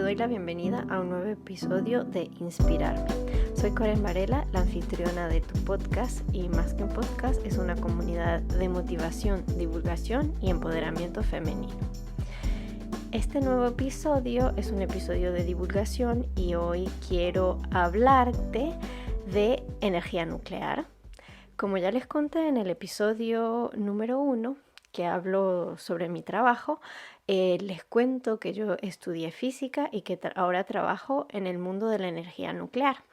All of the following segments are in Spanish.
doy la bienvenida a un nuevo episodio de Inspirarme. Soy Karen Varela, la anfitriona de tu podcast, y más que un podcast es una comunidad de motivación, divulgación y empoderamiento femenino. Este nuevo episodio es un episodio de divulgación y hoy quiero hablarte de energía nuclear. Como ya les conté en el episodio número 1, que hablo sobre mi trabajo, les cuento que yo estudié física y que ahora trabajo en el mundo de la energía nuclear.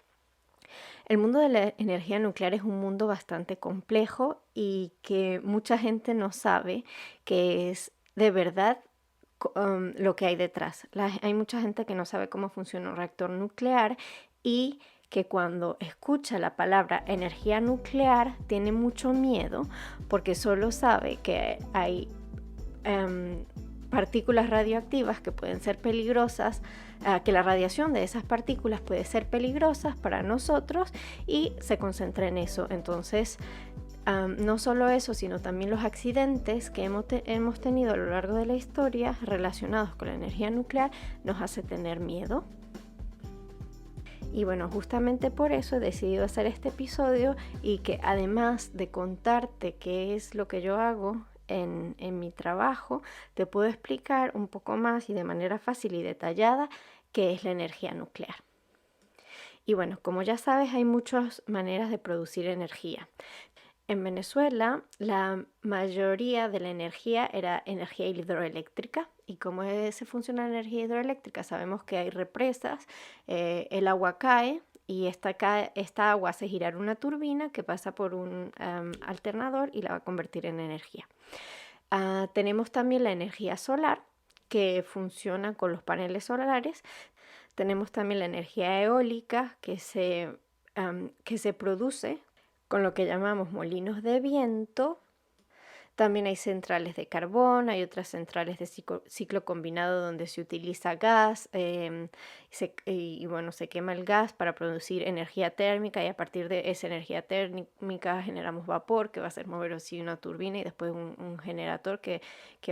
El mundo de la energía nuclear es un mundo bastante complejo y que mucha gente no sabe que es de verdad lo que hay detrás. Hay mucha gente que no sabe cómo funciona un reactor nuclear y que cuando escucha la palabra energía nuclear tiene mucho miedo porque solo sabe que hay partículas radioactivas que pueden ser peligrosas, que la radiación de esas partículas puede ser peligrosas para nosotros y se concentra en eso. Entonces, no solo eso, sino también los accidentes que hemos tenido a lo largo de la historia relacionados con la energía nuclear nos hace tener miedo. Y bueno, justamente por eso he decidido hacer este episodio y que además de contarte qué es lo que yo hago en mi trabajo, te puedo explicar un poco más y de manera fácil y detallada qué es la energía nuclear. Y bueno, como ya sabes, hay muchas maneras de producir energía. En Venezuela, la mayoría de la energía era energía hidroeléctrica. ¿Y cómo se funciona la energía hidroeléctrica? Sabemos que hay represas, el agua cae y esta agua hace girar una turbina que pasa por un alternador y la va a convertir en energía. Tenemos también la energía solar, que funciona con los paneles solares. Tenemos también la energía eólica, que se produce con lo que llamamos molinos de viento. También hay centrales de carbón, hay otras centrales de ciclo combinado donde se utiliza gas se quema el gas para producir energía térmica y a partir de esa energía térmica generamos vapor que va a hacer mover así una turbina y después un generador que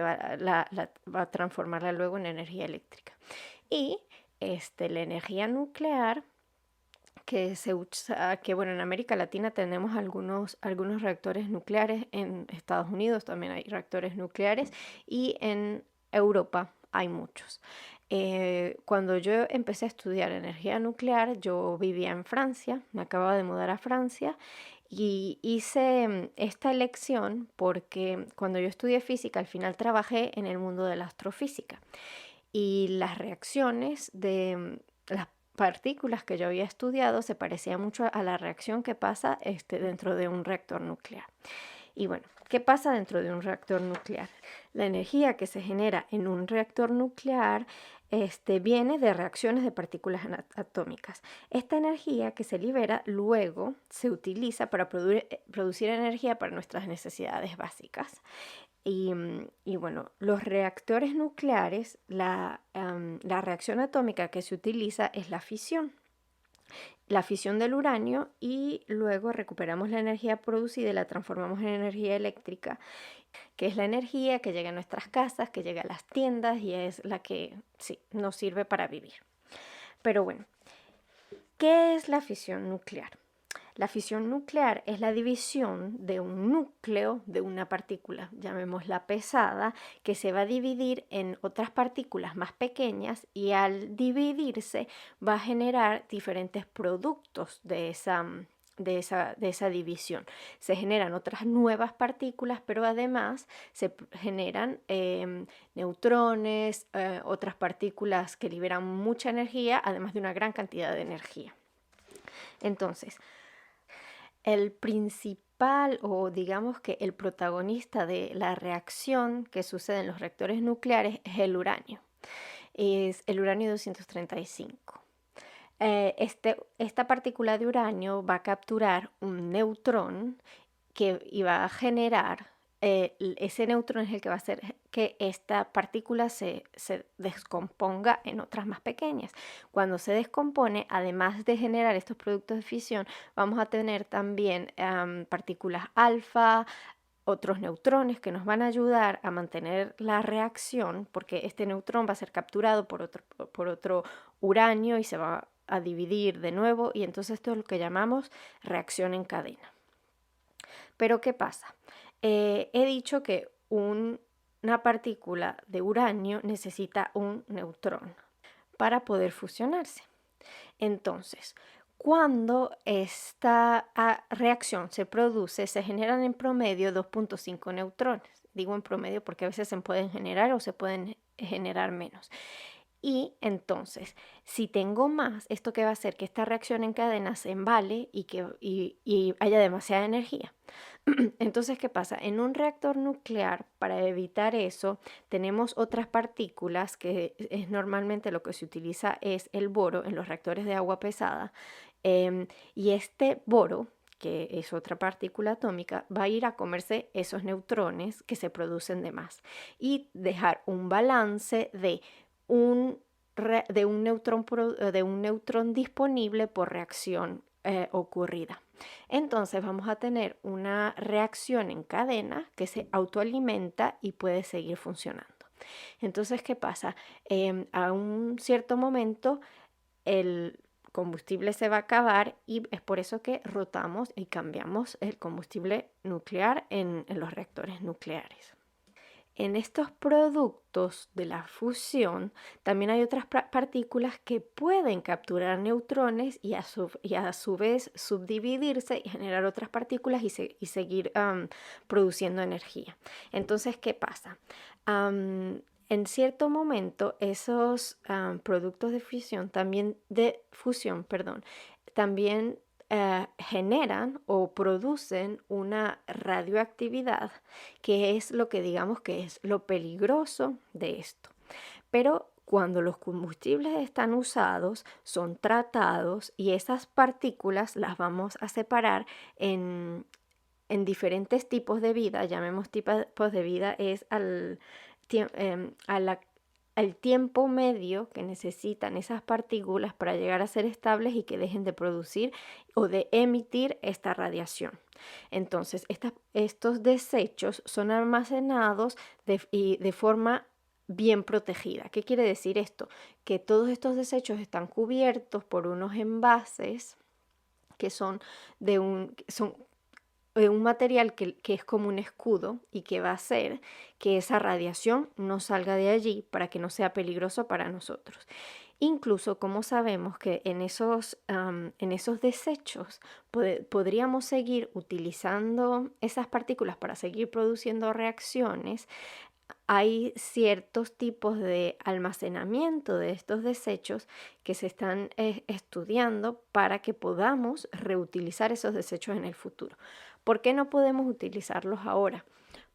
va a transformarla luego en energía eléctrica. Y la energía nuclear que se usa, que bueno, en América Latina tenemos algunos reactores nucleares, en Estados Unidos también hay reactores nucleares y en Europa hay muchos. Cuando yo empecé a estudiar energía nuclear, yo vivía en Francia, me acababa de mudar a Francia y hice esta elección porque cuando yo estudié física, al final trabajé en el mundo de la astrofísica y las reacciones de las partículas que yo había estudiado se parecían mucho a la reacción que pasa dentro de un reactor nuclear. Y bueno, ¿qué pasa dentro de un reactor nuclear? La energía que se genera en un reactor nuclear viene de reacciones de partículas atómicas. Esta energía que se libera luego se utiliza para producir energía para nuestras necesidades básicas. Y bueno, los reactores nucleares, la reacción atómica que se utiliza es la fisión del uranio y luego recuperamos la energía producida y la transformamos en energía eléctrica, que es la energía que llega a nuestras casas, que llega a las tiendas y es la que sí, nos sirve para vivir. Pero bueno, ¿qué es la fisión nuclear? La fisión nuclear es la división de un núcleo de una partícula, llamémosla pesada, que se va a dividir en otras partículas más pequeñas y al dividirse va a generar diferentes productos de esa división. Se generan otras nuevas partículas, pero además se generan neutrones, otras partículas que liberan mucha energía, además de una gran cantidad de energía. Entonces, el principal o digamos que el protagonista de la reacción que sucede en los reactores nucleares es el uranio. Es el uranio 235. Esta partícula de uranio va a capturar un neutrón y va a generar, ese neutrón es el que va a hacer que esta partícula se descomponga en otras más pequeñas. Cuando se descompone, además de generar estos productos de fisión, vamos a tener también partículas alfa, otros neutrones que nos van a ayudar a mantener la reacción, porque este neutrón va a ser capturado por otro uranio y se va a dividir de nuevo, y entonces esto es lo que llamamos reacción en cadena. Pero ¿qué pasa? He dicho que una partícula de uranio necesita un neutrón para poder fusionarse. Entonces, cuando esta reacción se produce, se generan en promedio 2.5 neutrones. Digo en promedio porque a veces se pueden generar o se pueden generar menos. Y entonces, si tengo más, ¿esto qué va a hacer? Que esta reacción en cadena se embale y haya demasiada energía. Entonces, ¿qué pasa? En un reactor nuclear, para evitar eso, tenemos otras partículas que es normalmente lo que se utiliza es el boro en los reactores de agua pesada. Y este boro, que es otra partícula atómica, va a ir a comerse esos neutrones que se producen de más y dejar un balance de un neutrón disponible por reacción ocurrida. Entonces vamos a tener una reacción en cadena que se autoalimenta y puede seguir funcionando. Entonces, ¿qué pasa? A un cierto momento el combustible se va a acabar y es por eso que rotamos y cambiamos el combustible nuclear en los reactores nucleares. En estos productos de la fusión también hay otras partículas que pueden capturar neutrones y a su vez subdividirse y generar otras partículas y seguir produciendo energía. Entonces, ¿qué pasa? En cierto momento esos productos de fusión también generan o producen una radioactividad, que es lo que digamos que es lo peligroso de esto. Pero cuando los combustibles están usados, son tratados y esas partículas las vamos a separar en diferentes tipos de vida. Llamemos tipos de vida es al tiempo medio que necesitan esas partículas para llegar a ser estables y que dejen de producir o de emitir esta radiación. Entonces, estos desechos son almacenados de forma bien protegida. ¿Qué quiere decir esto? Que todos estos desechos están cubiertos por unos envases que son un material que es como un escudo y que va a hacer que esa radiación no salga de allí para que no sea peligroso para nosotros. Incluso, como sabemos que en esos desechos podríamos seguir utilizando esas partículas para seguir produciendo reacciones, hay ciertos tipos de almacenamiento de estos desechos que se están estudiando para que podamos reutilizar esos desechos en el futuro. ¿Por qué no podemos utilizarlos ahora?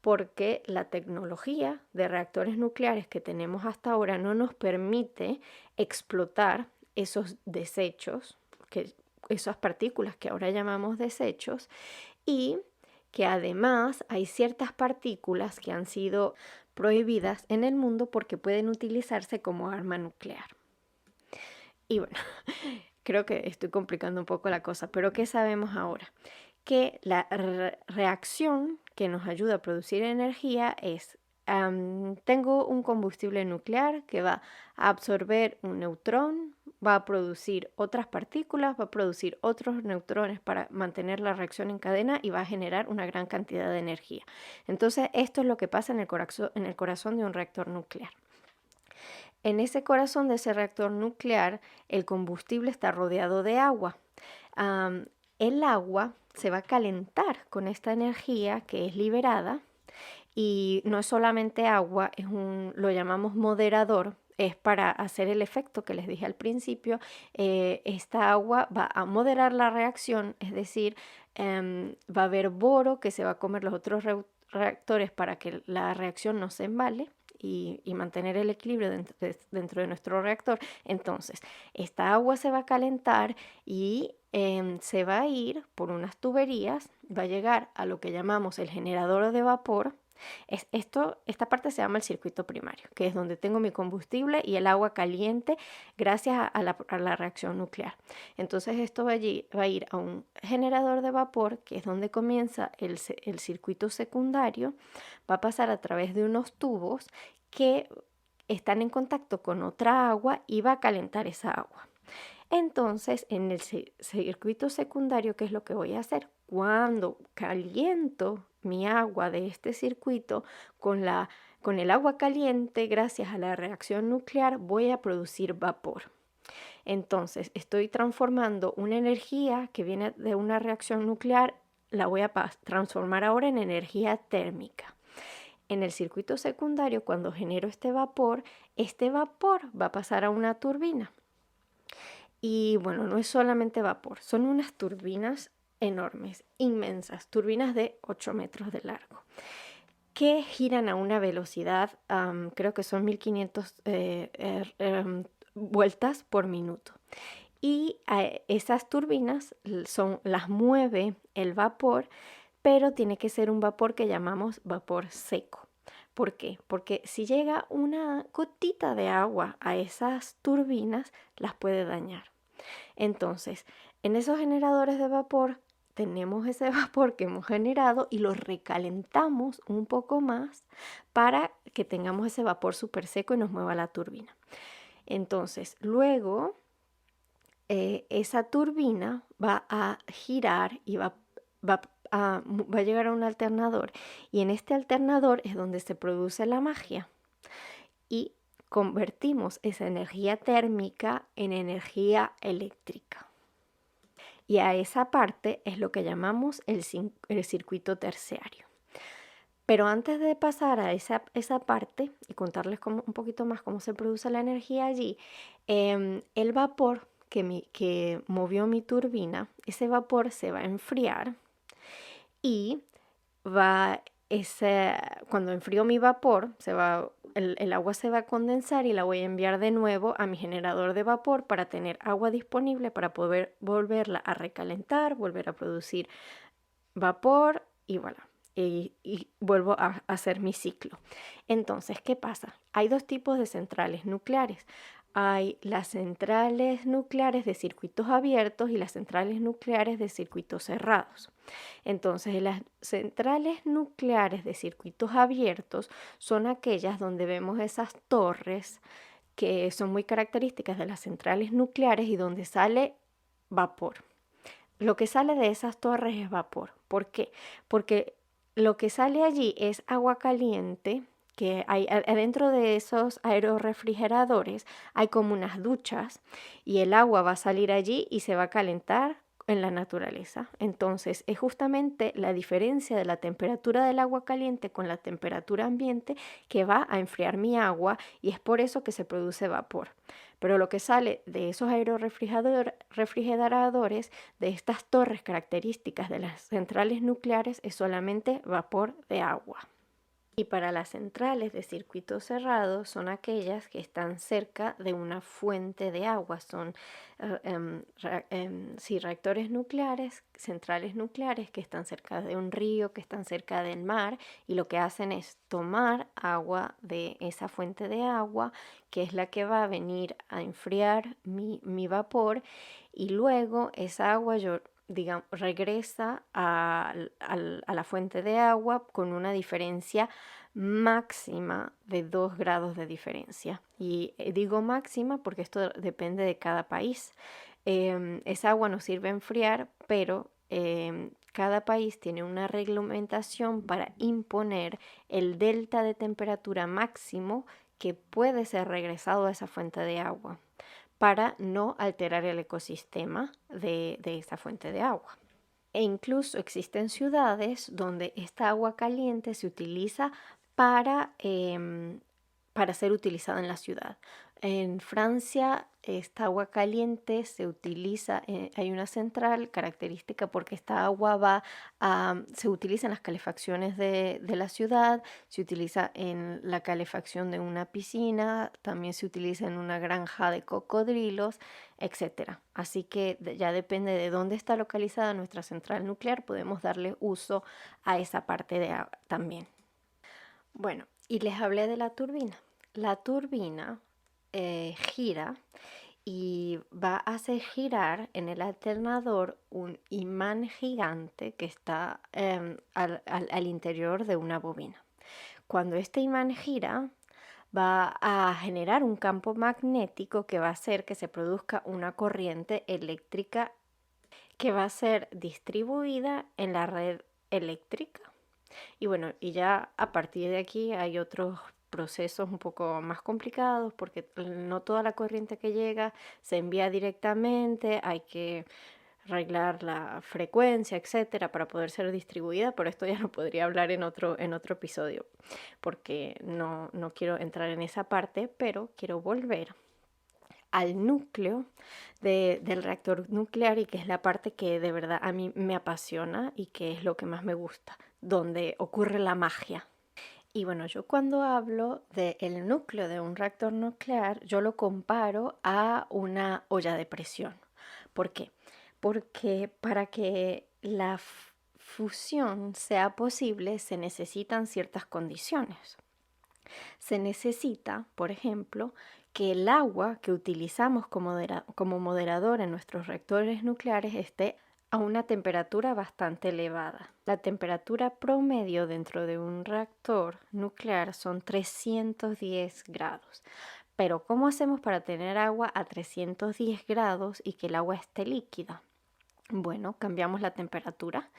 Porque la tecnología de reactores nucleares que tenemos hasta ahora no nos permite explotar esos desechos, esas partículas que ahora llamamos desechos, y que además hay ciertas partículas que han sido prohibidas en el mundo porque pueden utilizarse como arma nuclear. Y bueno, creo que estoy complicando un poco la cosa, pero ¿qué sabemos ahora? Que la reacción que nos ayuda a producir energía es, tengo un combustible nuclear que va a absorber un neutrón, va a producir otras partículas, va a producir otros neutrones para mantener la reacción en cadena y va a generar una gran cantidad de energía. Entonces, esto es lo que pasa en el corazón de un reactor nuclear. En ese corazón de ese reactor nuclear, el combustible está rodeado de agua. El agua se va a calentar con esta energía que es liberada y no es solamente agua, lo llamamos moderador, es para hacer el efecto que les dije al principio. Esta agua va a moderar la reacción, es decir, va a haber boro que se va a comer los otros reactores para que la reacción no se embale y mantener el equilibrio dentro de nuestro reactor. Entonces, esta agua se va a calentar y se va a ir por unas tuberías, va a llegar a lo que llamamos el generador de vapor, Esta parte se llama el circuito primario, que es donde tengo mi combustible y el agua caliente gracias a la reacción nuclear. Entonces esto va a ir a un generador de vapor, que es donde comienza el circuito secundario. Va a pasar a través de unos tubos que están en contacto con otra agua y va a calentar esa agua. Entonces, en el circuito secundario, ¿qué es lo que voy a hacer? Cuando caliento mi agua de este circuito con el agua caliente, gracias a la reacción nuclear, voy a producir vapor. Entonces, estoy transformando una energía que viene de una reacción nuclear, la voy a transformar ahora en energía térmica. En el circuito secundario, cuando genero este vapor va a pasar a una turbina. Y bueno, no es solamente vapor, son unas turbinas enormes, inmensas, turbinas de 8 metros de largo, que giran a una velocidad, creo que son 1500 vueltas por minuto. Y esas turbinas las mueve el vapor, pero tiene que ser un vapor que llamamos vapor seco. ¿Por qué? Porque si llega una gotita de agua a esas turbinas, las puede dañar. Entonces, en esos generadores de vapor tenemos ese vapor que hemos generado y lo recalentamos un poco más para que tengamos ese vapor súper seco y nos mueva la turbina. Entonces, luego esa turbina va a girar y va a llegar a un alternador, y en este alternador es donde se produce la magia y convertimos esa energía térmica en energía eléctrica. Y a esa parte es lo que llamamos el circuito terciario. Pero antes de pasar a esa parte y contarles un poquito más cómo se produce la energía allí, el vapor que movió mi turbina, ese vapor se va a enfriar y cuando enfrío mi vapor, el agua se va a condensar y la voy a enviar de nuevo a mi generador de vapor para tener agua disponible para poder volverla a recalentar, volver a producir vapor y voilà. Y vuelvo a hacer mi ciclo. Entonces, ¿qué pasa? Hay dos tipos de centrales nucleares. Hay las centrales nucleares de circuitos abiertos y las centrales nucleares de circuitos cerrados. Entonces, las centrales nucleares de circuitos abiertos son aquellas donde vemos esas torres que son muy características de las centrales nucleares y donde sale vapor. Lo que sale de esas torres es vapor. ¿Por qué? Porque lo que sale allí es agua caliente, que hay adentro de esos aerorefrigeradores hay como unas duchas y el agua va a salir allí y se va a calentar en la naturaleza. Entonces es justamente la diferencia de la temperatura del agua caliente con la temperatura ambiente que va a enfriar mi agua, y es por eso que se produce vapor. Pero lo que sale de esos aerorefrigeradores, de estas torres características de las centrales nucleares, es solamente vapor de agua. Y para las centrales de circuito cerrado son aquellas que están cerca de una fuente de agua. Son reactores nucleares, centrales nucleares que están cerca de un río, que están cerca del mar, y lo que hacen es tomar agua de esa fuente de agua, que es la que va a venir a enfriar mi vapor, y luego esa agua regresa a la fuente de agua con una diferencia máxima de 2 grados de diferencia. Y digo máxima porque esto depende de cada país. Esa agua nos sirve a enfriar, pero cada país tiene una reglamentación para imponer el delta de temperatura máximo que puede ser regresado a esa fuente de agua, para no alterar el ecosistema de esa fuente de agua. E incluso existen ciudades donde esta agua caliente se utiliza para ser utilizada en la ciudad. En Francia, esta agua caliente se utiliza, hay una central característica porque esta agua se utiliza en las calefacciones de la ciudad, se utiliza en la calefacción de una piscina, también se utiliza en una granja de cocodrilos, etc. Así que ya depende de dónde está localizada nuestra central nuclear, podemos darle uso a esa parte de agua también. Bueno, y les hablé de la turbina. La turbina gira y va a hacer girar en el alternador un imán gigante que está al interior de una bobina. Cuando este imán gira, va a generar un campo magnético que va a hacer que se produzca una corriente eléctrica que va a ser distribuida en la red eléctrica. Y bueno, y ya a partir de aquí hay otros procesos un poco más complicados porque no toda la corriente que llega se envía directamente, hay que arreglar la frecuencia, etcétera, para poder ser distribuida, pero esto ya lo podría hablar en otro episodio, porque no quiero entrar en esa parte, pero quiero volver al núcleo del reactor nuclear y que es la parte que de verdad a mí me apasiona y que es lo que más me gusta, donde ocurre la magia. Y bueno, yo cuando hablo del núcleo de un reactor nuclear, yo lo comparo a una olla de presión. ¿Por qué? Porque para que la fusión sea posible se necesitan ciertas condiciones. Se necesita, por ejemplo, que el agua que utilizamos como moderador en nuestros reactores nucleares esté a una temperatura bastante elevada. La temperatura promedio dentro de un reactor nuclear son 310 grados. Pero ¿cómo hacemos para tener agua a 310 grados y que el agua esté líquida? Bueno, cambiamos la temperatura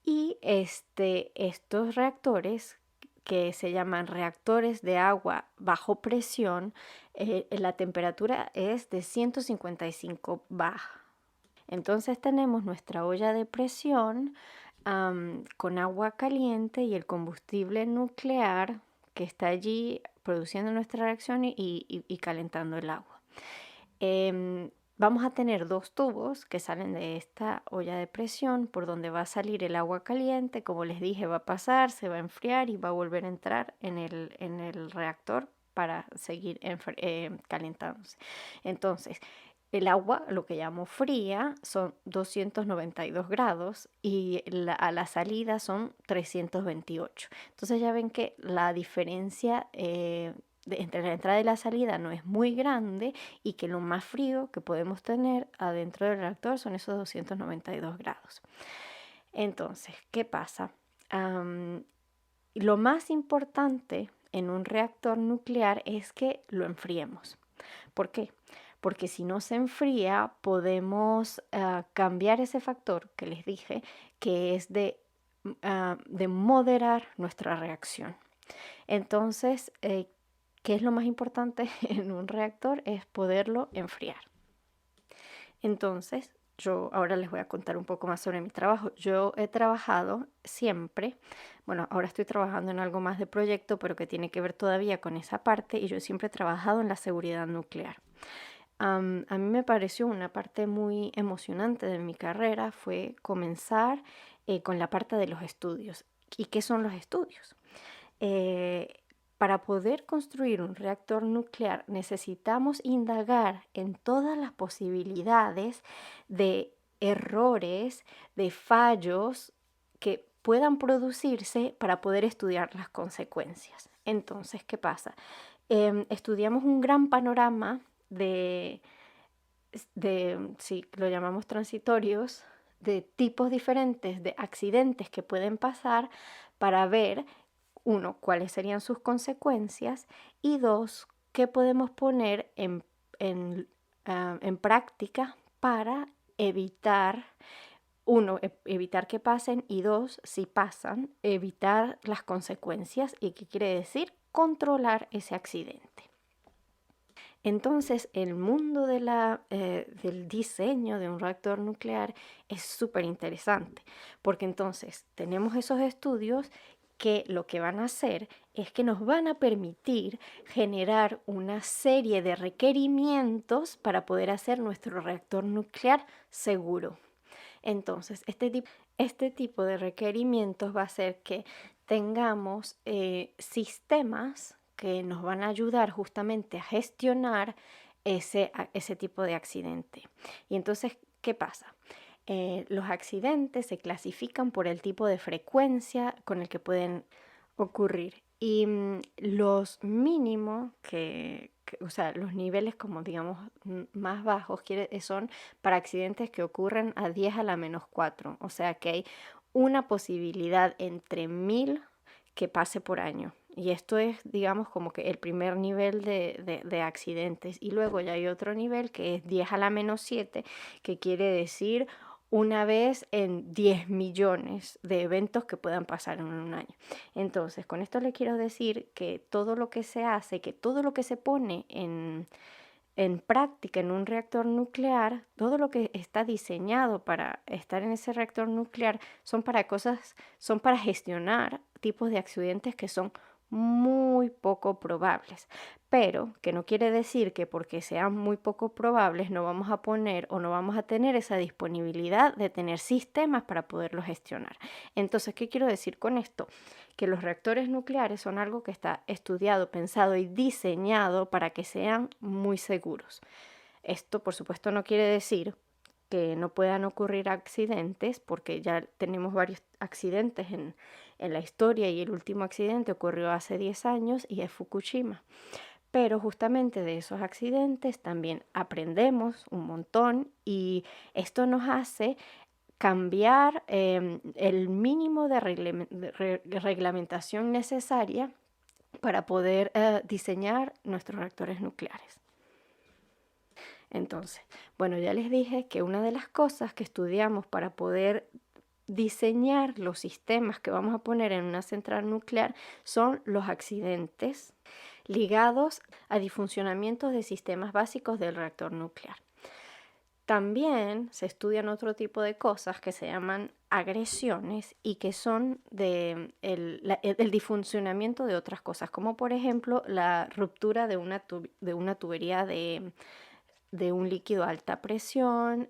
y estos reactores que se llaman reactores de agua bajo presión, la temperatura es de 155 bar. Entonces tenemos nuestra olla de presión con agua caliente y el combustible nuclear que está allí produciendo nuestra reacción y calentando el agua. Vamos a tener dos tubos que salen de esta olla de presión por donde va a salir el agua caliente. Como les dije, va a pasar, se va a enfriar y va a volver a entrar en el reactor para seguir calentándose. Entonces, el agua, lo que llamo fría, son 292 grados y a la salida son 328. Entonces ya ven que la diferencia entre la entrada y la salida no es muy grande y que lo más frío que podemos tener adentro del reactor son esos 292 grados. Entonces, ¿qué pasa? Lo más importante en un reactor nuclear es que lo enfriemos. ¿Por qué? Porque si no se enfría podemos cambiar ese factor que les dije, que es de moderar nuestra reacción. Entonces, ¿qué es lo más importante en un reactor? Es poderlo enfriar. Entonces, yo ahora les voy a contar un poco más sobre mi trabajo. Yo he trabajado siempre, bueno, ahora estoy trabajando en algo más de proyecto, pero que tiene que ver todavía con esa parte, y yo siempre he trabajado en la seguridad nuclear. A mí me pareció una parte muy emocionante de mi carrera fue comenzar con la parte de los estudios. ¿Y qué son los estudios? Para poder construir un reactor nuclear necesitamos indagar en todas las posibilidades de errores, de fallos que puedan producirse para poder estudiar las consecuencias. Entonces, ¿qué pasa? Estudiamos un gran panorama sí, lo llamamos transitorios, de tipos diferentes de accidentes que pueden pasar para ver, uno, cuáles serían sus consecuencias y dos, qué podemos poner en práctica para evitar, uno, evitar que pasen y dos, si pasan, evitar las consecuencias y qué quiere decir controlar ese accidente. Entonces, el mundo del diseño de un reactor nuclear es súper interesante, porque entonces tenemos esos estudios que lo que van a hacer es que nos van a permitir generar una serie de requerimientos para poder hacer nuestro reactor nuclear seguro. Entonces, este tipo de requerimientos va a hacer que tengamos sistemas que nos van a ayudar justamente a gestionar ese tipo de accidente. Y entonces, ¿qué pasa? Los accidentes se clasifican por el tipo de frecuencia con el que pueden ocurrir. Y los mínimos o sea, los niveles como digamos más bajos son para accidentes que ocurren a 10 a la menos 4. O sea que hay una posibilidad entre 1000 que pase por año. Y esto es, digamos, como que el primer nivel de accidentes. Y luego ya hay otro nivel que es 10 a la menos 7, que quiere decir una vez en 10 millones de eventos que puedan pasar en un año. Entonces, con esto le quiero decir que todo lo que se hace, que todo lo que se pone en práctica en un reactor nuclear, todo lo que está diseñado para estar en ese reactor nuclear son para gestionar tipos de accidentes que son muy poco probables, pero que no quiere decir que porque sean muy poco probables no vamos a poner o no vamos a tener esa disponibilidad de tener sistemas para poderlo gestionar. Entonces, ¿qué quiero decir con esto? Que los reactores nucleares son algo que está estudiado, pensado y diseñado para que sean muy seguros. Esto, por supuesto, no quiere decir que no puedan ocurrir accidentes, porque ya tenemos varios accidentes en la historia y el último accidente ocurrió hace 10 años y es Fukushima. Pero justamente de esos accidentes también aprendemos un montón y esto nos hace cambiar el mínimo de reglamentación necesaria para poder diseñar nuestros reactores nucleares. Entonces, bueno, ya les dije que una de las cosas que estudiamos para poder diseñar los sistemas que vamos a poner en una central nuclear son los accidentes ligados a disfuncionamientos de sistemas básicos del reactor nuclear. También se estudian otro tipo de cosas que se llaman agresiones y que son el disfuncionamiento de otras cosas, como por ejemplo la ruptura de una tubería de un líquido a alta presión.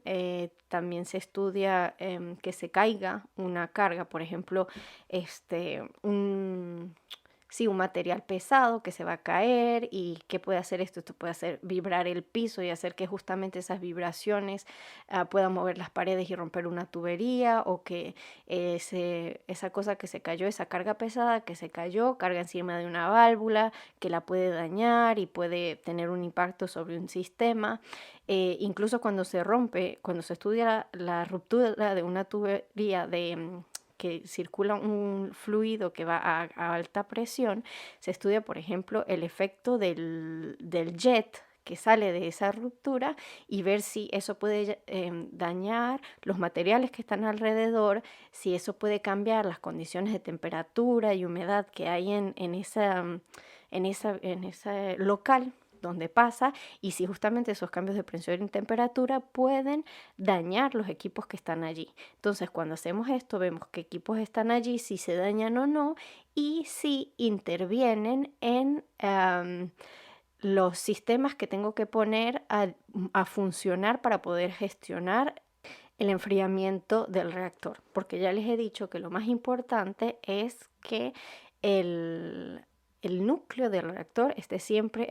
También se estudia que se caiga una carga, por ejemplo, un material pesado que se va a caer. ¿Y qué puede hacer esto? Esto puede hacer vibrar el piso y hacer que justamente esas vibraciones puedan mover las paredes y romper una tubería, o que esa cosa que se cayó, esa carga pesada que se cayó, carga encima de una válvula que la puede dañar y puede tener un impacto sobre un sistema. Incluso cuando se rompe, cuando se estudia la ruptura de una tubería que circula un fluido que va a alta presión, se estudia, por ejemplo, el efecto del jet que sale de esa ruptura y ver si eso puede dañar los materiales que están alrededor, si eso puede cambiar las condiciones de temperatura y humedad que hay en ese local donde pasa, y si justamente esos cambios de presión y temperatura pueden dañar los equipos que están allí. Entonces, cuando hacemos esto, vemos qué equipos están allí, si se dañan o no, y si intervienen en los sistemas que tengo que poner a funcionar para poder gestionar el enfriamiento del reactor. Porque ya les he dicho que lo más importante es que el núcleo del reactor esté siempre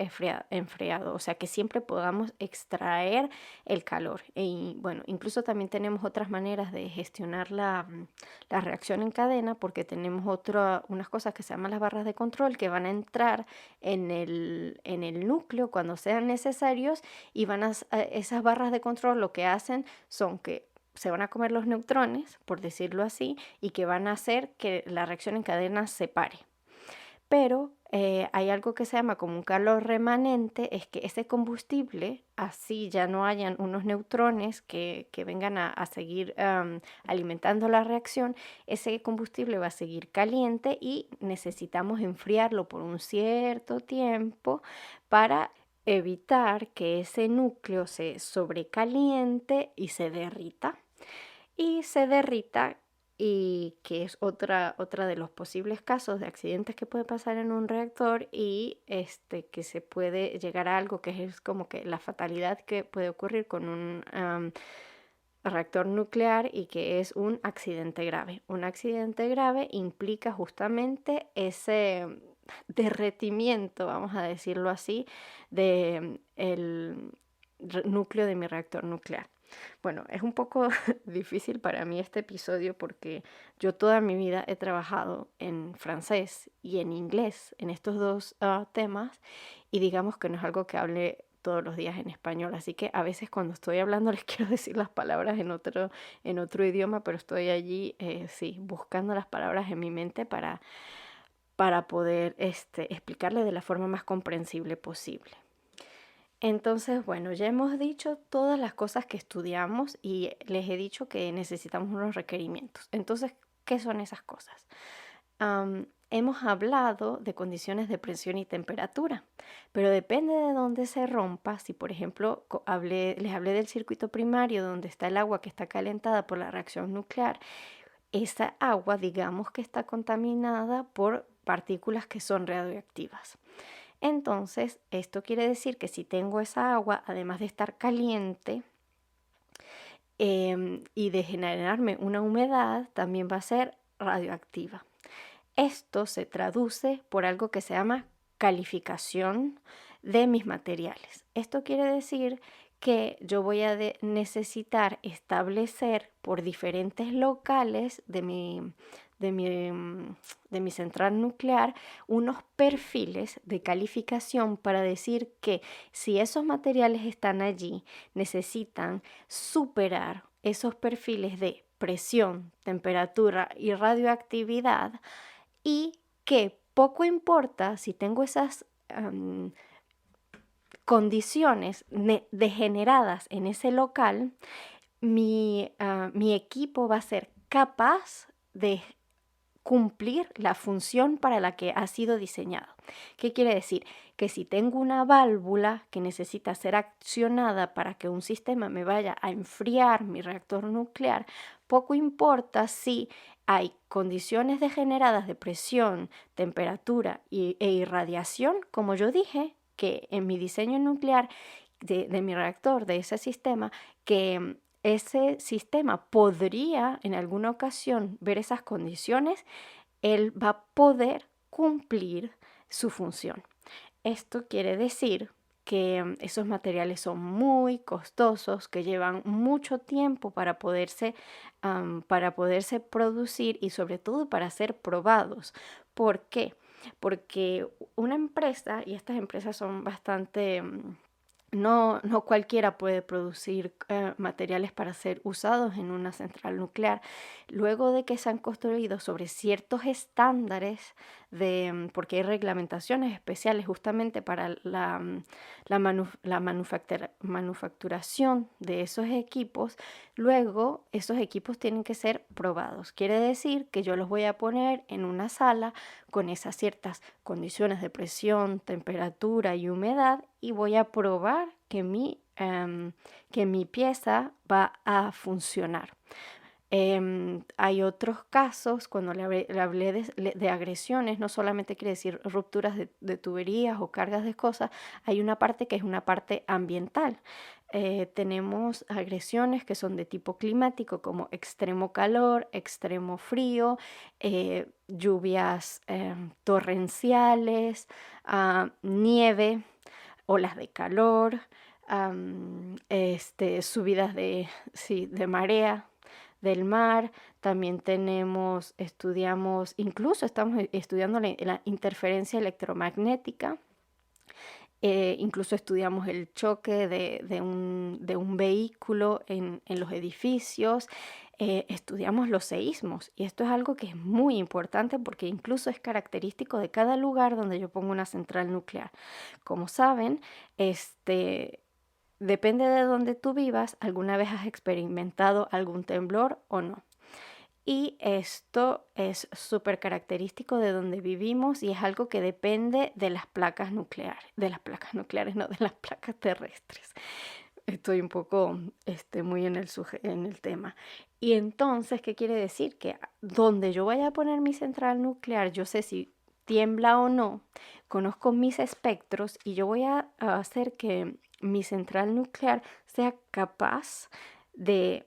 enfriado, o sea que siempre podamos extraer el calor. Y bueno, incluso también tenemos otras maneras de gestionar la reacción en cadena, porque tenemos unas cosas que se llaman las barras de control que van a entrar en el núcleo cuando sean necesarios, y esas barras de control lo que hacen son que se van a comer los neutrones, por decirlo así, y que van a hacer que la reacción en cadena se pare. Pero hay algo que se llama como un calor remanente, es que ese combustible, así ya no hayan unos neutrones que vengan a seguir alimentando la reacción, ese combustible va a seguir caliente y necesitamos enfriarlo por un cierto tiempo para evitar que ese núcleo se sobrecaliente y se derrita. Y que es otra de los posibles casos de accidentes que puede pasar en un reactor, y que se puede llegar a algo que es como que la fatalidad que puede ocurrir con un reactor nuclear, y que es un accidente grave. Un accidente grave implica justamente ese derretimiento, vamos a decirlo así, del núcleo de mi reactor nuclear. Bueno, es un poco difícil para mí este episodio porque yo toda mi vida he trabajado en francés y en inglés, en estos dos temas, y digamos que no es algo que hable todos los días en español, así que a veces cuando estoy hablando les quiero decir las palabras en otro idioma, pero estoy allí, sí, buscando las palabras en mi mente para poder explicarle de la forma más comprensible posible. Entonces, bueno, ya hemos dicho todas las cosas que estudiamos y les he dicho que necesitamos unos requerimientos. Entonces, ¿qué son esas cosas? Hemos hablado de condiciones de presión y temperatura, pero depende de dónde se rompa. Si, por ejemplo, les hablé del circuito primario, donde está el agua que está calentada por la reacción nuclear, esa agua, digamos que está contaminada por partículas que son radioactivas. Entonces, esto quiere decir que si tengo esa agua, además de estar caliente y de generarme una humedad, también va a ser radioactiva. Esto se traduce por algo que se llama calificación de mis materiales. Esto quiere decir que yo voy a necesitar establecer por diferentes locales de mi central nuclear unos perfiles de calificación para decir que si esos materiales están allí, necesitan superar esos perfiles de presión, temperatura y radioactividad, y que poco importa si tengo esas condiciones degeneradas en ese local, mi equipo va a ser capaz de cumplir la función para la que ha sido diseñado. ¿Qué quiere decir? Que si tengo una válvula que necesita ser accionada para que un sistema me vaya a enfriar mi reactor nuclear, poco importa si hay condiciones degeneradas de presión, temperatura e irradiación, como yo dije, que en mi diseño nuclear de mi reactor, de ese sistema, que ese sistema podría en alguna ocasión ver esas condiciones, él va a poder cumplir su función. Esto quiere decir que esos materiales son muy costosos, que llevan mucho tiempo para poderse producir y sobre todo para ser probados. ¿Por qué? Porque una empresa, y estas empresas son bastante no cualquiera puede producir materiales para ser usados en una central nuclear. Luego de que se han construido sobre ciertos estándares, porque hay reglamentaciones especiales justamente para la manufacturación de esos equipos, luego esos equipos tienen que ser probados. Quiere decir que yo los voy a poner en una sala con esas ciertas condiciones de presión, temperatura y humedad, y voy a probar que mi pieza va a funcionar. Hay otros casos, cuando le hablé de agresiones, no solamente quiere decir rupturas de tuberías o cargas de cosas, hay una parte que es una parte ambiental. Tenemos agresiones que son de tipo climático, como extremo calor, extremo frío, lluvias torrenciales, nieve, olas de calor, subidas de marea del mar. También incluso estamos estudiando la interferencia electromagnética. Incluso estudiamos el choque de un vehículo en los edificios. Estudiamos los seísmos, y esto es algo que es muy importante porque incluso es característico de cada lugar donde yo pongo una central nuclear. Como saben, depende de donde tú vivas, alguna vez has experimentado algún temblor o no. Y esto es súper característico de donde vivimos, y es algo que depende de las placas nucleares, no, de las placas terrestres. Estoy un poco muy en el tema. Y entonces, ¿qué quiere decir? Que donde yo vaya a poner mi central nuclear, yo sé si tiembla o no, conozco mis espectros, y yo voy a hacer que mi central nuclear sea capaz de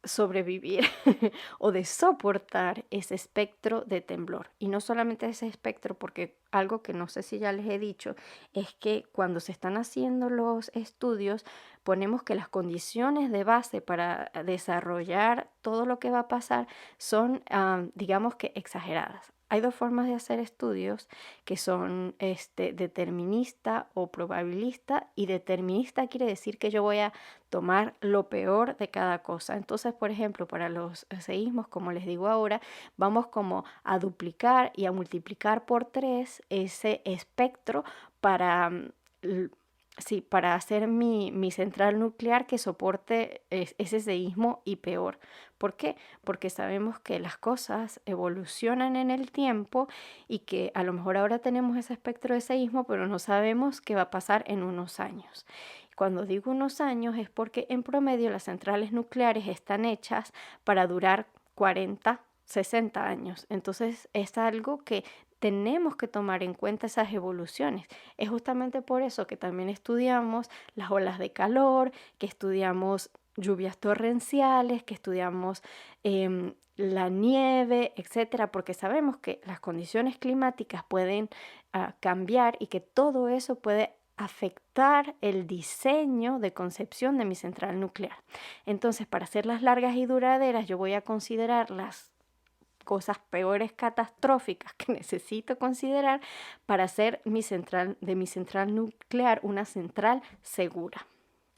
sobrevivir o de soportar ese espectro de temblor. Y no solamente ese espectro, porque algo que no sé si ya les he dicho, es que cuando se están haciendo los estudios, ponemos que las condiciones de base para desarrollar todo lo que va a pasar son, digamos que exageradas. Hay dos formas de hacer estudios que son determinista o probabilista, y determinista quiere decir que yo voy a tomar lo peor de cada cosa. Entonces, por ejemplo, para los seísmos, como les digo ahora, vamos como a duplicar y a multiplicar por 3 ese espectro para, sí, para hacer mi central nuclear que soporte ese seísmo y peor. ¿Por qué? Porque sabemos que las cosas evolucionan en el tiempo y que a lo mejor ahora tenemos ese espectro de seísmo, pero no sabemos qué va a pasar en unos años. Cuando digo unos años es porque en promedio las centrales nucleares están hechas para durar 40, 60 años. Entonces es algo que tenemos que tomar en cuenta, esas evoluciones. Es justamente por eso que también estudiamos las olas de calor, que estudiamos lluvias torrenciales, que estudiamos la nieve, etcétera, porque sabemos que las condiciones climáticas pueden cambiar y que todo eso puede afectar el diseño de concepción de mi central nuclear. Entonces, para hacerlas largas y duraderas, yo voy a considerar las cosas peores catastróficas que necesito considerar para hacer de mi central nuclear una central segura.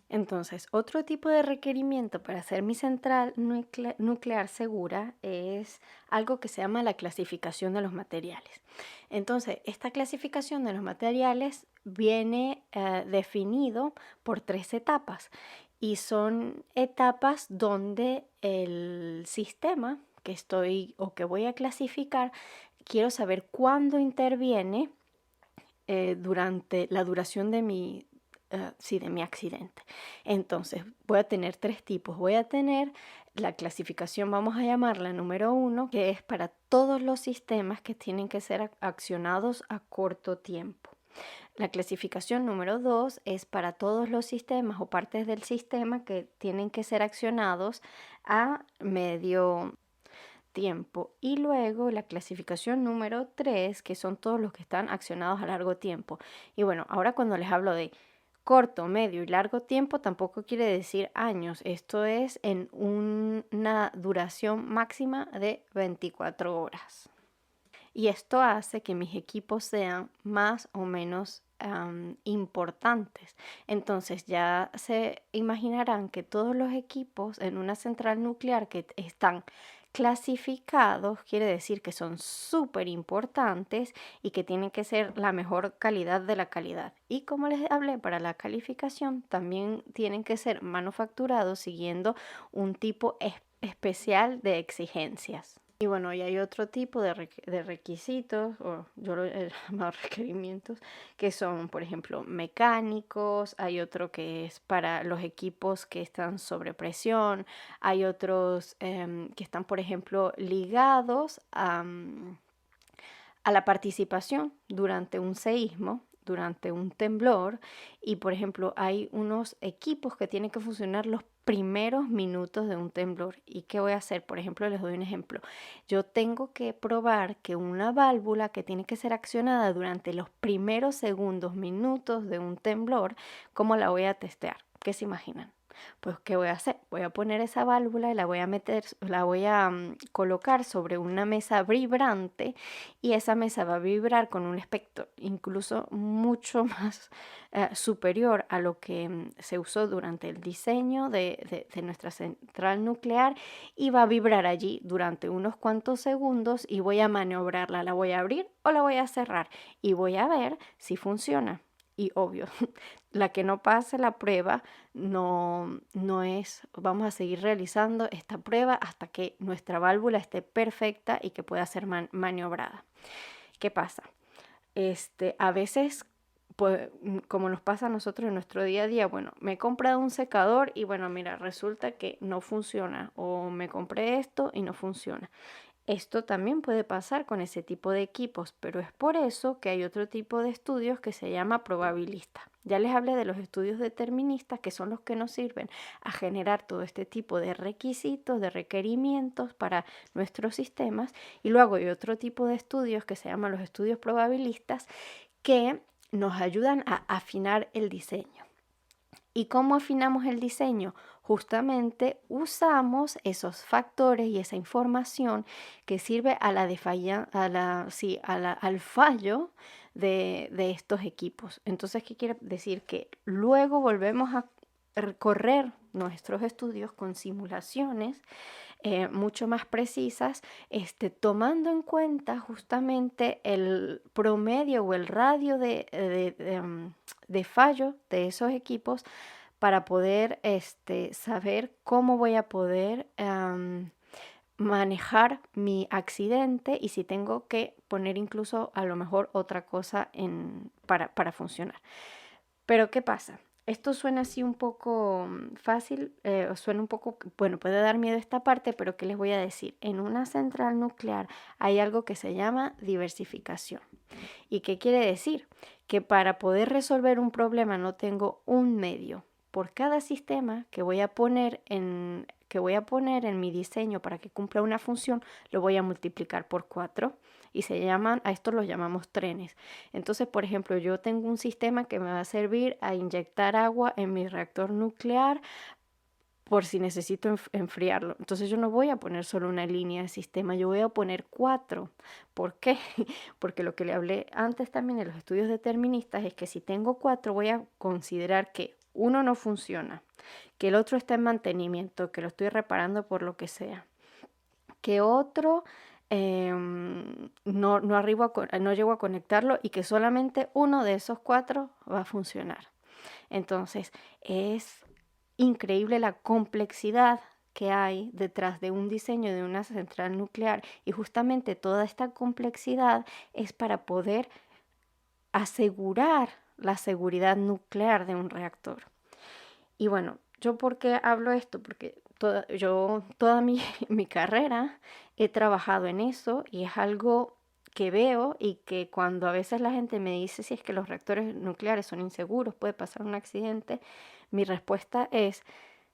Entonces, otro tipo de requerimiento para hacer mi central nuclear segura es algo que se llama la clasificación de los materiales. Entonces, esta clasificación de los materiales viene definido por 3 etapas, y son etapas donde el sistema que estoy o que voy a clasificar, quiero saber cuándo interviene durante la duración de mi accidente. Entonces, voy a tener 3 tipos. Voy a tener la clasificación, vamos a llamarla número 1, que es para todos los sistemas que tienen que ser accionados a corto tiempo. La clasificación número 2 es para todos los sistemas o partes del sistema que tienen que ser accionados a medio tiempo. Y luego la clasificación número 3, que son todos los que están accionados a largo tiempo. Y bueno, ahora cuando les hablo de corto, medio y largo tiempo, tampoco quiere decir años. Esto es en una duración máxima de 24 horas. Y esto hace que mis equipos sean más o menos importantes. Entonces ya se imaginarán que todos los equipos en una central nuclear que están clasificados quiere decir que son súper importantes y que tienen que ser la mejor calidad de la calidad. Y como les hablé, para la calificación también tienen que ser manufacturados siguiendo un tipo especial de exigencias. Y bueno, y hay otro tipo de requisitos, o yo lo he llamado requerimientos, que son, por ejemplo, mecánicos. Hay otro que es para los equipos que están sobre presión. Hay otros que están, por ejemplo, ligados a la participación durante un seísmo, durante un temblor. Y por ejemplo, hay unos equipos que tienen que funcionar los primeros minutos de un temblor. ¿Y qué voy a hacer? Por ejemplo, les doy un ejemplo. Yo tengo que probar que una válvula que tiene que ser accionada durante los primeros segundos, minutos de un temblor, ¿cómo la voy a testear? ¿Qué se imaginan? Pues, ¿qué voy a hacer? Voy a poner esa válvula y la voy a colocar sobre una mesa vibrante, y esa mesa va a vibrar con un espectro incluso mucho más superior a lo que se usó durante el diseño de nuestra central nuclear, y va a vibrar allí durante unos cuantos segundos, y voy a maniobrarla, la voy a abrir o la voy a cerrar, y voy a ver si funciona. Y obvio, la que no pase la prueba no es, vamos a seguir realizando esta prueba hasta que nuestra válvula esté perfecta y que pueda ser maniobrada. ¿Qué pasa? A veces, pues, como nos pasa a nosotros en nuestro día a día, bueno, me he comprado un secador y bueno, mira, resulta que no funciona, o me compré esto y no funciona. Esto también puede pasar con ese tipo de equipos, pero es por eso que hay otro tipo de estudios que se llama probabilista. Ya les hablé de los estudios deterministas, que son los que nos sirven a generar todo este tipo de requisitos, de requerimientos para nuestros sistemas. Y luego hay otro tipo de estudios que se llaman los estudios probabilistas, que nos ayudan a afinar el diseño. ¿Y cómo afinamos el diseño? Justamente usamos esos factores y esa información que sirve a al fallo de estos equipos. Entonces, ¿qué quiere decir? Que luego volvemos a recorrer nuestros estudios con simulaciones mucho más precisas, tomando en cuenta justamente el promedio o el radio de fallo de esos equipos para poder saber cómo voy a poder manejar mi accidente y si tengo que poner incluso a lo mejor otra cosa para funcionar. Pero ¿qué pasa? Esto suena así un poco fácil, suena un poco, bueno, puede dar miedo esta parte, pero ¿qué les voy a decir? En una central nuclear hay algo que se llama diversificación. ¿Y qué quiere decir? Que para poder resolver un problema no tengo un medio. Por cada sistema que voy a poner en mi diseño para que cumpla una función, lo voy a multiplicar por 4 y a estos los llamamos trenes. Entonces, por ejemplo, yo tengo un sistema que me va a servir a inyectar agua en mi reactor nuclear por si necesito enfriarlo. Entonces yo no voy a poner solo una línea de sistema, yo voy a poner 4. ¿Por qué? Porque lo que le hablé antes también en los estudios deterministas es que si tengo 4 voy a considerar que uno no funciona, que el otro está en mantenimiento, que lo estoy reparando por lo que sea, que otro no llego a conectarlo y que solamente uno de esos 4 va a funcionar. Entonces es increíble la complejidad que hay detrás de un diseño de una central nuclear y justamente toda esta complejidad es para poder asegurar la seguridad nuclear de un reactor. Y bueno, ¿yo por qué hablo esto? Porque toda mi carrera he trabajado en eso y es algo que veo y que cuando a veces la gente me dice si es que los reactores nucleares son inseguros, puede pasar un accidente, mi respuesta es,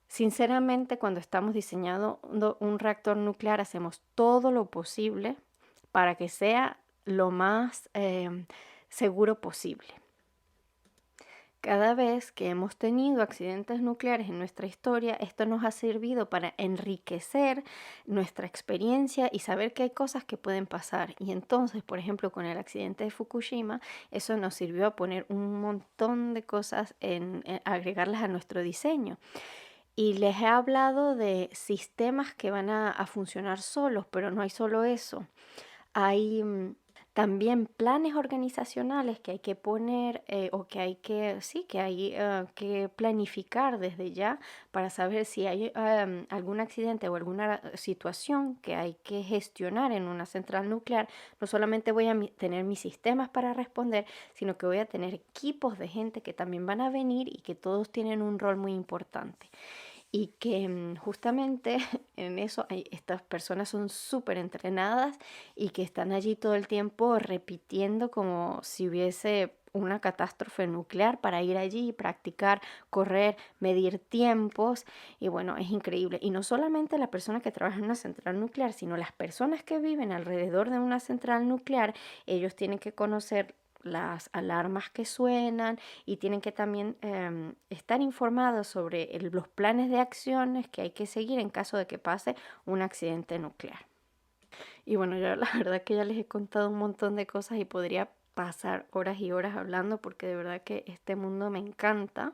sinceramente, cuando estamos diseñando un reactor nuclear, hacemos todo lo posible para que sea lo más seguro posible. Cada vez que hemos tenido accidentes nucleares en nuestra historia, esto nos ha servido para enriquecer nuestra experiencia y saber que hay cosas que pueden pasar. Y entonces, por ejemplo, con el accidente de Fukushima, eso nos sirvió a poner un montón de cosas, agregarlas a nuestro diseño. Y les he hablado de sistemas que van a funcionar solos, pero no hay solo eso. Hay también planes organizacionales que hay que poner o que hay que planificar desde ya para saber si hay algún accidente o alguna situación que hay que gestionar en una central nuclear. No solamente voy a tener mis sistemas para responder, sino que voy a tener equipos de gente que también van a venir y que todos tienen un rol muy importante. Y que justamente en eso estas personas son súper entrenadas y que están allí todo el tiempo repitiendo como si hubiese una catástrofe nuclear para ir allí y practicar, correr, medir tiempos. Y bueno, es increíble. Y no solamente la persona que trabaja en una central nuclear, sino las personas que viven alrededor de una central nuclear, ellos tienen que conocer las alarmas que suenan y tienen que también estar informados sobre los planes de acciones que hay que seguir en caso de que pase un accidente nuclear. Y bueno, yo la verdad que ya les he contado un montón de cosas y podría pasar horas y horas hablando porque de verdad que este mundo me encanta.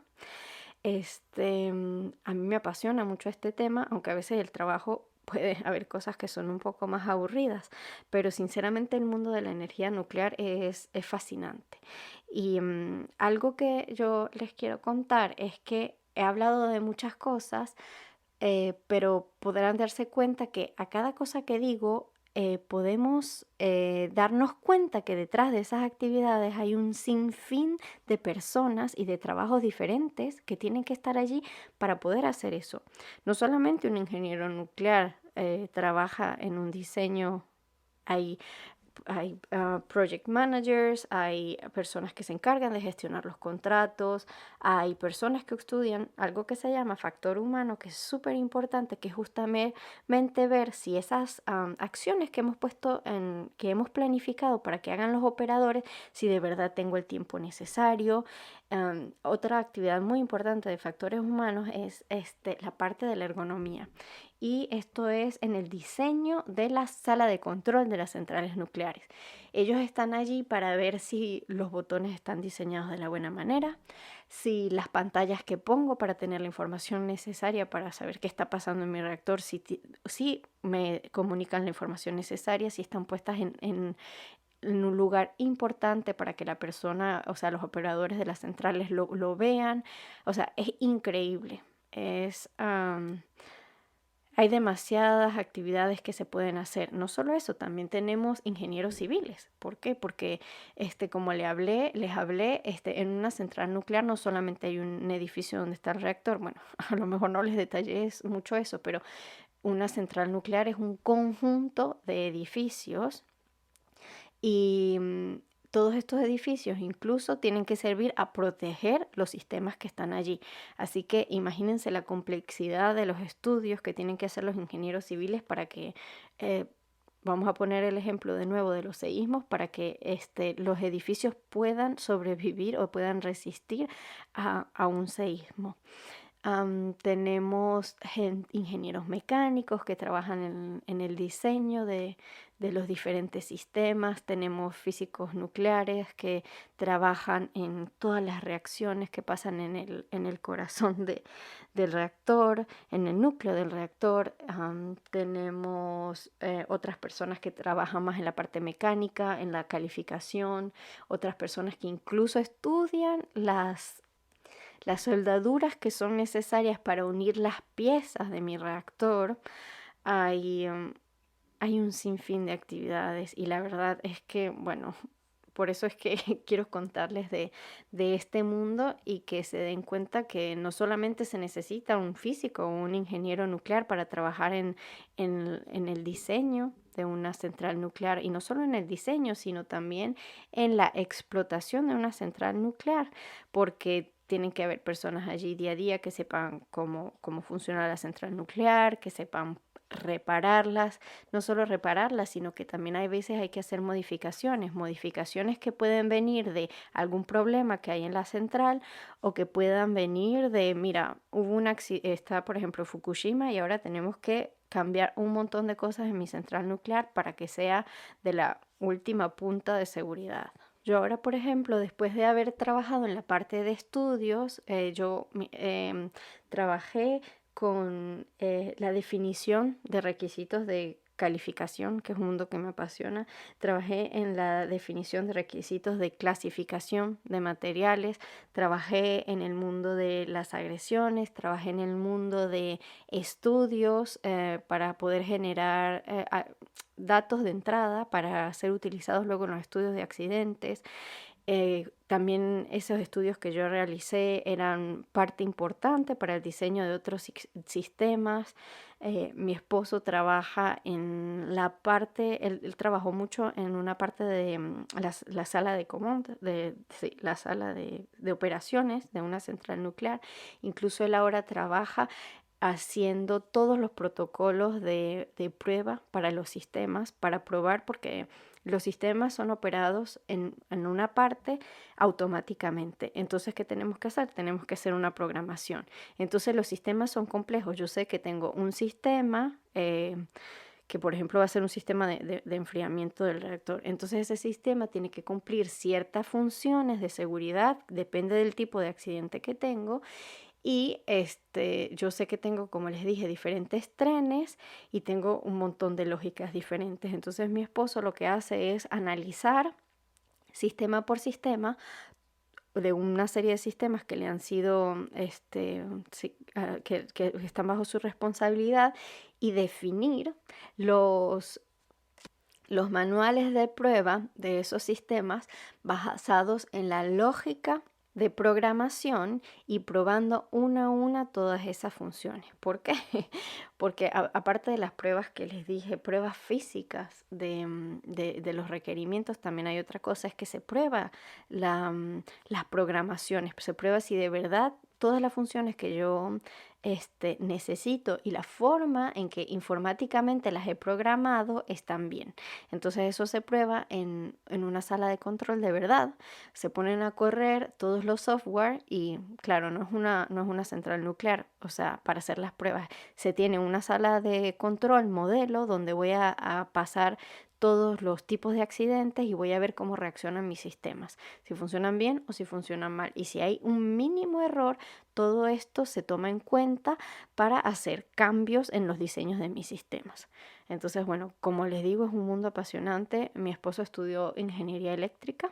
A mí me apasiona mucho este tema, aunque a veces el trabajo puede haber cosas que son un poco más aburridas, pero sinceramente el mundo de la energía nuclear es fascinante. Y algo que yo les quiero contar es que he hablado de muchas cosas, pero podrán darse cuenta que a cada cosa que digo podemos darnos cuenta que detrás de esas actividades hay un sinfín de personas y de trabajos diferentes que tienen que estar allí para poder hacer eso. No solamente un ingeniero nuclear trabaja en un diseño ahí, project managers, hay personas que se encargan de gestionar los contratos, hay personas que estudian algo que se llama factor humano, que es súper importante, que es justamente ver si esas acciones que hemos que hemos planificado para que hagan los operadores, si de verdad tengo el tiempo necesario. Otra actividad muy importante de factores humanos es la parte de la ergonomía. Y esto es en el diseño de la sala de control de las centrales nucleares. Ellos están allí para ver si los botones están diseñados de la buena manera, si las pantallas que pongo para tener la información necesaria para saber qué está pasando en mi reactor, si me comunican la información necesaria, si están puestas en un lugar importante para que la persona, o sea, los operadores de las centrales lo vean. O sea, es increíble. Hay demasiadas actividades que se pueden hacer. No solo eso, también tenemos ingenieros civiles. ¿Por qué? Porque como les hablé, en una central nuclear no solamente hay un edificio donde está el reactor. Bueno, a lo mejor no les detallé mucho eso, pero una central nuclear es un conjunto de edificios y todos estos edificios incluso tienen que servir a proteger los sistemas que están allí. Así que imagínense la complejidad de los estudios que tienen que hacer los ingenieros civiles para que, vamos a poner el ejemplo de nuevo de los seísmos, para que los edificios puedan sobrevivir o puedan resistir a un seísmo. Tenemos ingenieros mecánicos que trabajan en el diseño de los diferentes sistemas. Tenemos físicos nucleares que trabajan en todas las reacciones que pasan en el corazón del reactor, en el núcleo del reactor. Tenemos otras personas que trabajan más en la parte mecánica, en la calificación, otras personas que incluso estudian las soldaduras que son necesarias para unir las piezas de mi reactor. Hay un sinfín de actividades y la verdad es que, bueno, por eso es que quiero contarles de este mundo y que se den cuenta que no solamente se necesita un físico o un ingeniero nuclear para trabajar en el diseño de una central nuclear, y no solo en el diseño, sino también en la explotación de una central nuclear, porque tienen que haber personas allí día a día que sepan cómo funciona la central nuclear, que sepan repararlas, no solo repararlas, sino que también hay veces hay que hacer modificaciones que pueden venir de algún problema que hay en la central o que puedan venir de, mira, está por ejemplo Fukushima y ahora tenemos que cambiar un montón de cosas en mi central nuclear para que sea de la última punta de seguridad. Yo ahora, por ejemplo, después de haber trabajado en la parte de estudios, trabajé con la definición de requisitos de calificación, que es un mundo que me apasiona. Trabajé en la definición de requisitos de clasificación de materiales, trabajé en el mundo de las agresiones, trabajé en el mundo de estudios para poder generar datos de entrada para ser utilizados luego en los estudios de accidentes. También esos estudios que yo realicé eran parte importante para el diseño de otros sistemas. Mi esposo trabaja en la parte, él trabajó mucho en una parte de la sala de comando, la sala de operaciones de una central nuclear. Incluso él ahora trabaja haciendo todos los protocolos de prueba para los sistemas, para probar, porque los sistemas son operados en una parte automáticamente. Entonces, ¿qué tenemos que hacer? Tenemos que hacer una programación. Entonces, los sistemas son complejos. Yo sé que tengo un sistema que, por ejemplo, va a ser un sistema de enfriamiento del reactor. Entonces, ese sistema tiene que cumplir ciertas funciones de seguridad, depende del tipo de accidente que tengo. Y yo sé que tengo, como les dije, diferentes trenes y tengo un montón de lógicas diferentes. Entonces mi esposo lo que hace es analizar sistema por sistema de una serie de sistemas que le han sido, que están bajo su responsabilidad, y definir los manuales de prueba de esos sistemas basados en la lógica de programación y probando una a una todas esas funciones. ¿Por qué? Porque aparte de las pruebas que les dije, pruebas físicas de los requerimientos, también hay otra cosa, es que se prueba las programaciones, se prueba si de verdad todas las funciones que yo necesito y la forma en que informáticamente las he programado están bien. Entonces eso se prueba en una sala de control de verdad. Se ponen a correr todos los software y claro, no es una central nuclear, o sea, para hacer las pruebas se tiene una sala de control modelo donde voy a pasar todos los tipos de accidentes y voy a ver cómo reaccionan mis sistemas, si funcionan bien o si funcionan mal. Y si hay un mínimo error, todo esto se toma en cuenta para hacer cambios en los diseños de mis sistemas. Entonces, bueno, como les digo, es un mundo apasionante. Mi esposo estudió ingeniería eléctrica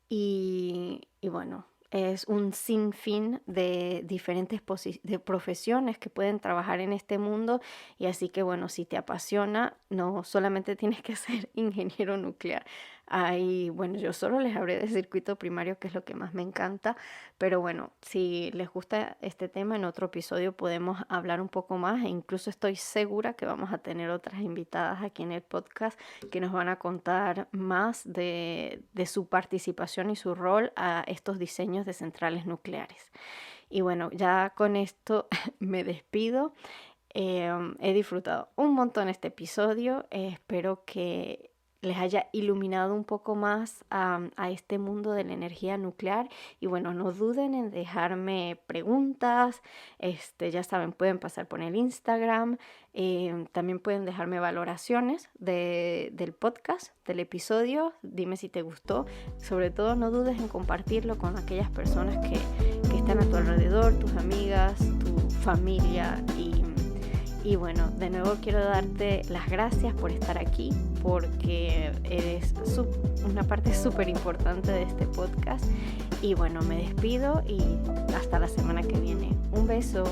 y bueno, es un sinfín de diferentes de profesiones que pueden trabajar en este mundo y así que bueno, si te apasiona, no solamente tienes que ser ingeniero nuclear. Bueno, yo solo les hablé de circuito primario, que es lo que más me encanta, pero bueno, si les gusta este tema, en otro episodio podemos hablar un poco más e incluso estoy segura que vamos a tener otras invitadas aquí en el podcast que nos van a contar más de su participación y su rol a estos diseños de centrales nucleares. Y bueno, ya con esto me despido. He disfrutado un montón este episodio. Espero que les haya iluminado un poco más a este mundo de la energía nuclear. Y bueno, no duden en dejarme preguntas. Ya saben, pueden pasar por el Instagram. También pueden dejarme valoraciones del podcast, del episodio. Dime si te gustó. Sobre todo, no dudes en compartirlo con aquellas personas que están a tu alrededor, tus amigas, tu familia. Y bueno, de nuevo quiero darte las gracias por estar aquí, porque eres una parte súper importante de este podcast. Y bueno, me despido y hasta la semana que viene. Un beso.